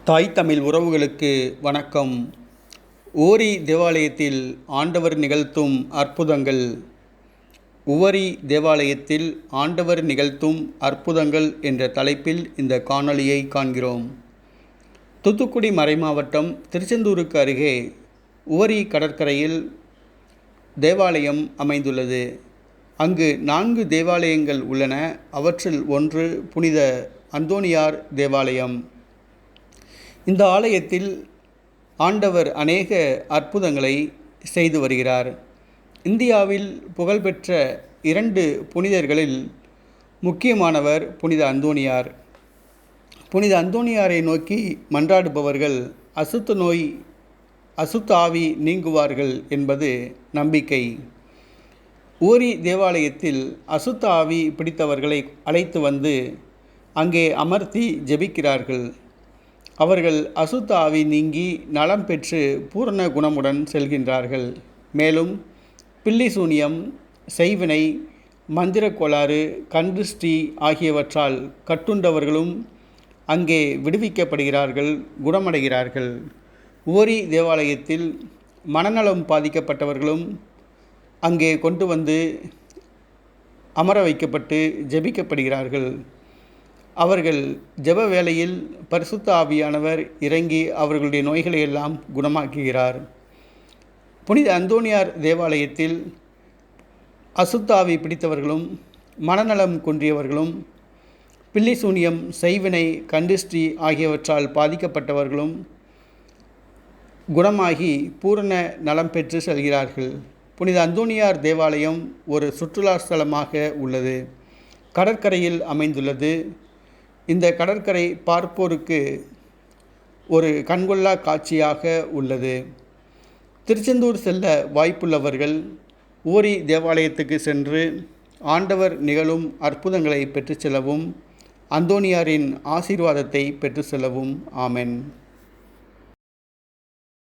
தாய் தமிழ் உறவுகளுக்கு வணக்கம். ஓரி தேவாலயத்தில் ஆண்டவர் நிகழ்த்தும் அற்புதங்கள். உவரி தேவாலயத்தில் ஆண்டவர் நிகழ்த்தும் அற்புதங்கள் என்ற தலைப்பில் இந்த காணொளியை காண்கிறோம். தூத்துக்குடி மறைமாவட்டம் திருச்செந்தூருக்கு அருகே உவரி கடற்கரையில் தேவாலயம் அமைந்துள்ளது. அங்கு 4 தேவாலயங்கள் உள்ளன. அவற்றில் ஒன்று புனித அந்தோணியார் தேவாலயம். இந்த ஆலயத்தில் ஆண்டவர் அநேக அற்புதங்களை செய்து வருகிறார். இந்தியாவில் புகழ்பெற்ற 2 புனிதர்களில் முக்கியமானவர் புனித அந்தோணியார். புனித அந்தோணியாரை நோக்கி மன்றாடுபவர்கள் அசுத்த நோய், அசுத்த ஆவி நீங்குவார்கள் என்பது நம்பிக்கை. ஓரி தேவாலயத்தில் அசுத்த ஆவி பிடித்தவர்களை அழைத்து வந்து அங்கே அமர்த்தி ஜெபிக்கிறார்கள். அவர்கள் அசுத்த ஆவி நீங்கி நலம் பெற்று பூரண குணமுடன் செல்கின்றார்கள். மேலும் பில்லி சூனியம், செய்வினை, மந்திர கோளாறு, கண்திருஷ்டி ஆகியவற்றால் கட்டுண்டவர்களும் அங்கே விடுவிக்கப்படுகிறார்கள், குணமடைகிறார்கள். ஓரி தேவாலயத்தில் மனநலம் பாதிக்கப்பட்டவர்களும் அங்கே கொண்டு வந்து அமர வைக்கப்பட்டு ஜெபிக்கப்படுகிறார்கள். அவர்கள் ஜெப வேளையில் பரிசுத்த ஆவியானவர் இறங்கி அவர்களுடைய நோய்களை எல்லாம் குணமாக்குகிறார். புனித அந்தோணியார் தேவாலயத்தில் அசுத்த ஆவி பிடித்தவர்களும், மனநலம் குன்றியவர்களும், பில்லி சூனியம், செய்வினை, கண்திருஷ்டி ஆகியவற்றால் பாதிக்கப்பட்டவர்களும் குணமாகி பூரண நலம் பெற்று செல்கிறார்கள். புனித அந்தோணியார் தேவாலயம் ஒரு சுற்றுலா ஸ்தலமாக உள்ளது. கடற்கரையில் அமைந்துள்ளது. இந்த கடற்கரை பார்ப்போருக்கு ஒரு கண்கொள்ளா காட்சியாக உள்ளது. திருச்செந்தூர் செல்ல வாய்ப்புள்ளவர்கள் ஓரி தேவாலயத்துக்கு சென்று ஆண்டவர் நிகழும் அற்புதங்களை பெற்று செல்லவும், அந்தோணியாரின் ஆசீர்வாதத்தை பெற்று செல்லவும். ஆமென்.